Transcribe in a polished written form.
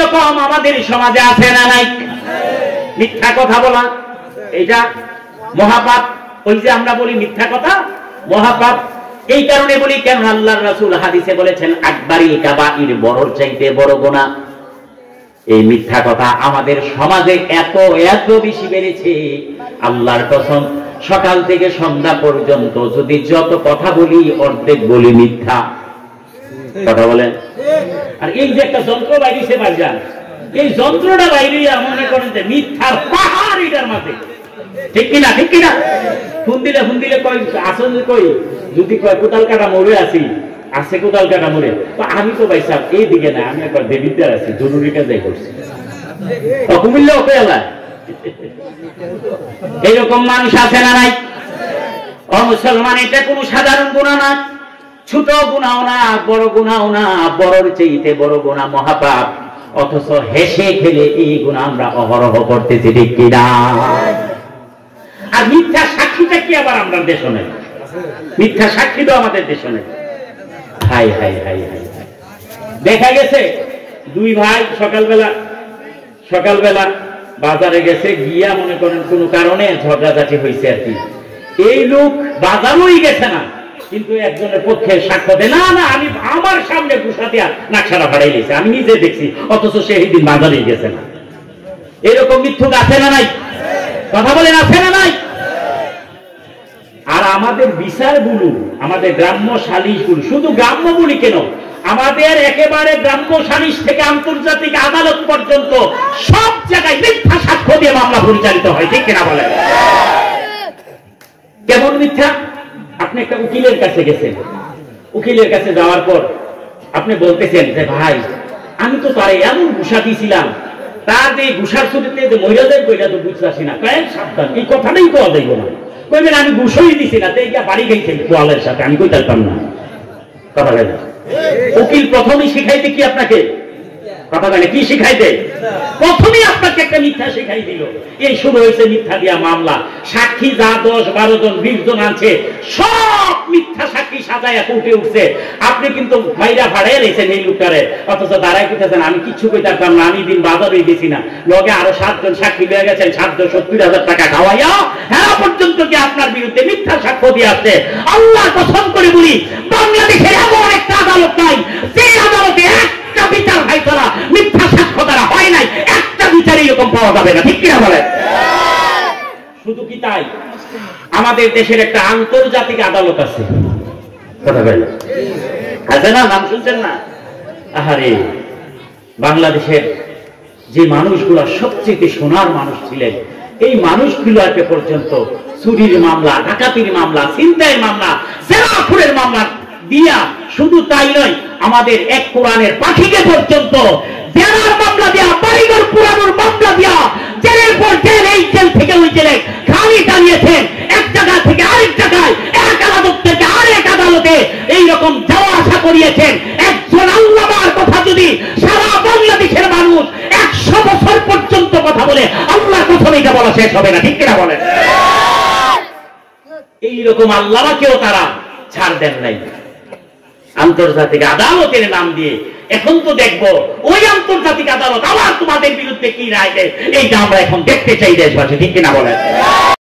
রকম আমাদের সমাজে আছে না নাই? মিথ্যা কথা বলা এটা মহাপাপ। ওই যে আমরা বলি মিথ্যা কথা মহাপাপ, এই কারণে বলি কেন আল্লাহর রাসূল হাদিসে বলেছেন আকবারিল কাবাইর, বড়র চাইতে বড় গুনাহ। এই মিথ্যা কথা আমাদের সমাজে এত এত বেশি বেড়েছে, আল্লাহর কসম সকাল থেকে সন্ধ্যা পর্যন্ত যদি যত কথা বলি অর্ধেক বলি মিথ্যা কথা বলেন। আর এই যে একটা যন্ত্র বাইরেছে ভাইজান, এই যন্ত্রটা বাইরে মনে করেন যে মিথ্যার পাহাড় এটার মাঝে, ঠিক কিনা? ঠিক কিনা? ফোন দিলে কই আসল, কই যদি কয় কোদাল কাটা মরে আছি, আছে কোদাল কাটা মরে, তো আমি তো ভাই সাহেব এই দিকে না, আমি একবার দেবিদ্যার আছি, জরুরি কাজে করছি, কুমিল্লা ওকে এলায়। এইরকম মানুষ আছে না নাই? ও মুসলমান, এটা কোনো সাধারণ গুনাহ না, ছোট গুনাও না, বড় গুনাও না, বড়র চাইতে বড় গুনাহ মহাপাপ। অথচ হেসে খেলে এই গুনাহ আমরা অহরহ করতেছি, ঠিক কিনা? আর মিথ্যা সাক্ষীটা কি আবার আমরা দেশে নেই? মিথ্যা সাক্ষী তো আমাদের দেশে নেই। হাই হাই হাই হাই, দেখা গেছে দুই ভাই সকালবেলা বাজারে গেছে, গিয়া মনে করেন কোন কারণে ঝগড়াঝাটি হয়েছে আর কি। এই লোক বাজারই গেছে না, কিন্তু একজনের পক্ষে সাক্ষ্য দেয় না, না আমি আমার সামনে গুসা দিয়া নাকশারা ফাড়াই গেছে, আমি নিজে দেখছি, অথচ সে এই দিন বাজারেই গেছে না। এরকম মিথ্যুক আছে না নাই? কথা বলেন, আছে না নাই? আর আমাদের বিচারগুলো, আমাদের গ্রাম্য সালিশগুলো, শুধু গ্রাম্য বলি কেন, আমাদের একেবারে গ্রাম্য সালিশ থেকে আন্তর্জাতিক আদালত পর্যন্ত সব জায়গায় মিথ্যা সাক্ষ্য দিয়ে মামলা পরিচালিত হয়, ঠিক কিনা বলেন? কেমন মিথ্যা? আপনি একটা উকিলের কাছে গেছেন, উকিলের কাছে যাওয়ার পর আপনি বলতেছেন যে ভাই আমি তো তারে এমন ঘুষা দিয়েছিলাম, তার যে ঘুষার ছুটিতে যে মহিলাদের বইটা তো বুঝতে আসি না, কয়েক সাবধান, এই কথাটাই তো দেখবো না, কইবেন আমি ঘুষই দিছি না, তো এইটা বাড়ি গেছেন তোয়ালের সাথে, আমি কই পারতাম না। কথা বলেন, উকিল প্রথমেই শিখাইতে কি আপনাকে? কথা বলে কি শিখাইতে? প্রথমেই আপনাকে একটা মিথ্যা শিখাই দিল, এই শুরু হয়েছে মিথ্যা দিয়া মামলা। সাক্ষী যা 10-12 জন 20 জন আছে, সব মিথ্যা সাক্ষী সাজায়া কোর্টে উঠছে, আপনি কিন্তু মাইরা ভাড়াই রয়েছেন এই লোকটারে, অথচ দাঁড়ায় কইতেছেন আমি কিচ্ছু কইতে পারতাম না, আমি দিন বাজারেই গেছি না, লগে আরো 7 জন সাক্ষী পেয়ে গেছেন, 770,000 টাকা খাওয়াইয়া হ্যাঁ পর্যন্ত কি আপনার বিরুদ্ধে মিথ্যা সাক্ষ্য দিয়ে আসছে। আল্লাহ কসম করে বলি, বাংলাদেশের এমন একটা আদালত নাই যে আদালতে একটা বিচার হয় তারা মিথ্যা সাক্ষ্য দ্বারা হয় নাই, একটা বিচার এরকম পাওয়া যাবে না, ঠিক কিনা বলেন? শুধু কি তাই, আমাদের দেশের একটা আন্তর্জাতিক আদালত আছে, কথা বলেন, আছে না? নাম শুনছেন না? আহারে, বাংলাদেশের যে মানুষগুলো সবচেয়ে সোনার মানুষ ছিলেন, এই মানুষগুলোকে পর্যন্ত চুরির মামলা, ডাকাতির মামলা, ছিনতাইয়ের মামলা, জেনাফুরের মামলা দিয়া, শুধু তাই নয়, আমাদের এক কোরআনের পাখিকে পর্যন্ত জেনার মামলা দিয়া, বাড়িঘর পুরানোর মামলা দিয়া, জেলের পর জেল, এই জেল থেকে ওই জেলে খালি টানিয়েছেন, এক জায়গা থেকে আরেক জায়গায়, এক আদালত থেকে আরেক আদালতে এইরকম যাওয়া আসা করিয়েছেন। একজন আল্লাহর কথা যদি সারা বাংলাদেশের মানুষ 100 বছর পর্যন্ত কথা বলে, আল্লাহর কথা এটা বলা শেষ হবে না, ঠিক কিনা বলেন? এইরকম আল্লাহকেও তারা ছাড় দেন নাই আন্তর্জাতিক আদালতের নাম দিয়ে। এখন তো দেখবো ওই আন্তর্জাতিক আদালত আবার তোমাদের বিরুদ্ধে কি রায় দেয়, এইটা আমরা এখন দেখতে চাই দেশবাসী, ঠিক কিনা বলেন?